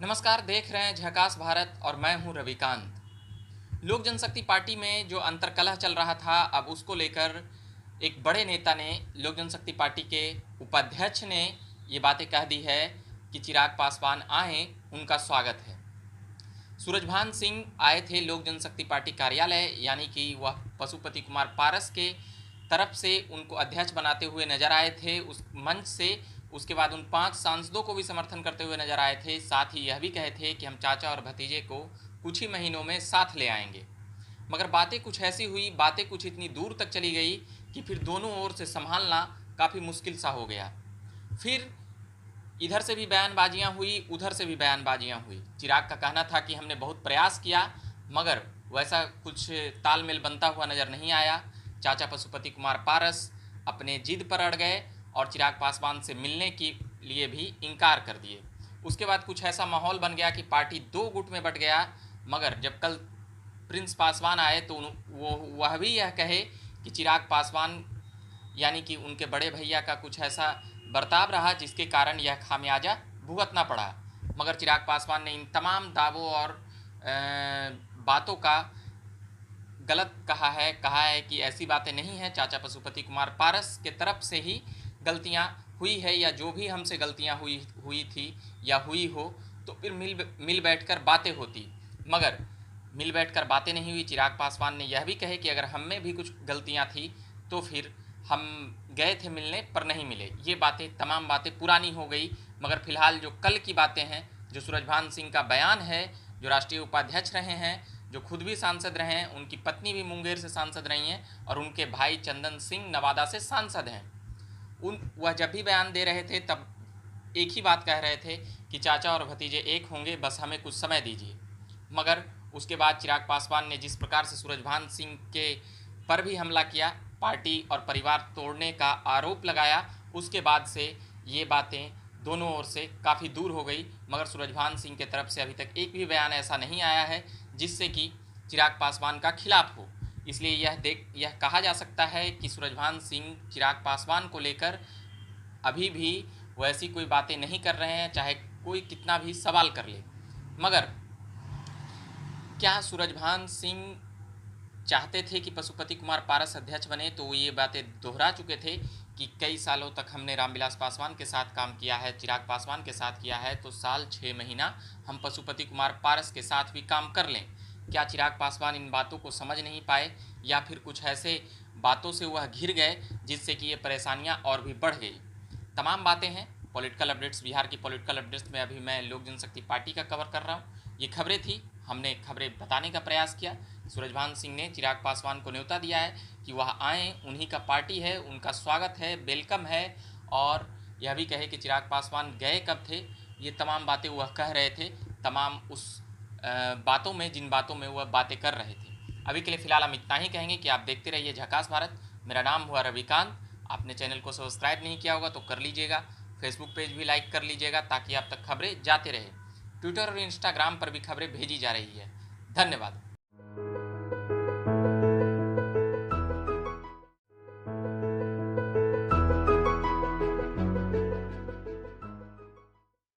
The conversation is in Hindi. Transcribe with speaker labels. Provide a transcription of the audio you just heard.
Speaker 1: नमस्कार, देख रहे हैं झकास भारत और मैं हूं रविकांत। लोक जनशक्ति पार्टी में जो अंतर्कलह चल रहा था, अब उसको लेकर एक बड़े नेता ने, लोक जनशक्ति पार्टी के उपाध्यक्ष ने ये बातें कह दी है कि चिराग पासवान आए, उनका स्वागत है। सूरजभान सिंह आए थे लोक जनशक्ति पार्टी कार्यालय, यानी कि वह पशुपति कुमार पारस के तरफ से उनको अध्यक्ष बनाते हुए नजर आए थे उस मंच से। उसके बाद उन 5 सांसदों को भी समर्थन करते हुए नजर आए थे। साथ ही यह भी कहे थे कि हम चाचा और भतीजे को कुछ ही महीनों में साथ ले आएंगे। मगर बातें कुछ ऐसी हुई, बातें कुछ इतनी दूर तक चली गई कि फिर दोनों ओर से संभालना काफ़ी मुश्किल सा हो गया। फिर इधर से भी बयानबाजियां हुई, उधर से भी बयानबाजियां हुई। चिराग का कहना था कि हमने बहुत प्रयास किया, मगर वैसा कुछ तालमेल बनता हुआ नज़र नहीं आया। चाचा पशुपति कुमार पारस अपने जिद पर अड़ गए और चिराग पासवान से मिलने के लिए भी इनकार कर दिए। उसके बाद कुछ ऐसा माहौल बन गया कि पार्टी 2 गुट में बट गया। मगर जब कल प्रिंस पासवान आए तो वह भी यह कहे कि चिराग पासवान यानी कि उनके बड़े भैया का कुछ ऐसा बर्ताव रहा जिसके कारण यह खामियाजा भुगतना पड़ा। मगर चिराग पासवान ने इन तमाम दावों और बातों का गलत कहा है कि ऐसी बातें नहीं हैं। चाचा पशुपति कुमार पारस के तरफ से ही गलतियां हुई है, या जो भी हमसे गलतियां हुई थी या हुई हो तो फिर मिल बैठकर बातें होती। मगर मिल बैठकर बातें नहीं हुई। चिराग पासवान ने यह भी कहे कि अगर हम में भी कुछ गलतियां थी तो फिर हम गए थे मिलने पर नहीं मिले। ये बातें, तमाम बातें पुरानी हो गई। मगर फिलहाल जो कल की बातें हैं, जो सूरजभान सिंह का बयान है, जो राष्ट्रीय उपाध्यक्ष रहे हैं, जो खुद भी सांसद रहे हैं, उनकी पत्नी भी मुंगेर से सांसद रही हैं और उनके भाई चंदन सिंह नवादा से सांसद हैं, वह जब भी बयान दे रहे थे तब एक ही बात कह रहे थे कि चाचा और भतीजे एक होंगे, बस हमें कुछ समय दीजिए। मगर उसके बाद चिराग पासवान ने जिस प्रकार से सूरजभान सिंह के पर भी हमला किया, पार्टी और परिवार तोड़ने का आरोप लगाया, उसके बाद से ये बातें दोनों ओर से काफ़ी दूर हो गई। मगर सूरजभान सिंह के तरफ से अभी तक एक भी बयान ऐसा नहीं आया है जिससे कि चिराग पासवान का खिलाफ हो। इसलिए यह कहा जा सकता है कि सूरजभान सिंह चिराग पासवान को लेकर अभी भी वैसी कोई बातें नहीं कर रहे हैं, चाहे कोई कितना भी सवाल कर ले। मगर क्या सूरजभान सिंह चाहते थे कि पशुपति कुमार पारस अध्यक्ष बने? तो वो ये बातें दोहरा चुके थे कि कई सालों तक हमने रामविलास पासवान के साथ काम किया है, चिराग पासवान के साथ किया है, तो साल 6 महीना हम पशुपति कुमार पारस के साथ भी काम कर लें। क्या चिराग पासवान इन बातों को समझ नहीं पाए, या फिर कुछ ऐसे बातों से वह घिर गए जिससे कि ये परेशानियां और भी बढ़ गई? तमाम बातें हैं। पॉलिटिकल अपडेट्स, बिहार की पॉलिटिकल अपडेट्स में अभी मैं लोक जनशक्ति पार्टी का कवर कर रहा हूँ। ये खबरें थी, हमने खबरें बताने का प्रयास किया। सूरजभान सिंह ने चिराग पासवान को न्योता दिया है कि वह आएँ, उन्हीं का पार्टी है, उनका स्वागत है, वेलकम है। और यह भी कहे कि चिराग पासवान गए कब थे। ये तमाम बातें वह कह रहे थे, तमाम उस बातों में जिन बातों में वह बातें कर रहे थे। अभी के लिए फ़िलहाल हम इतना ही कहेंगे कि आप देखते रहिए झकास भारत। मेरा नाम हुआ रविकांत। आपने चैनल को सब्सक्राइब नहीं किया होगा तो कर लीजिएगा। फेसबुक पेज भी लाइक कर लीजिएगा ताकि आप तक खबरें जाते रहे। ट्विटर और इंस्टाग्राम पर भी खबरें भेजी जा रही है। धन्यवाद।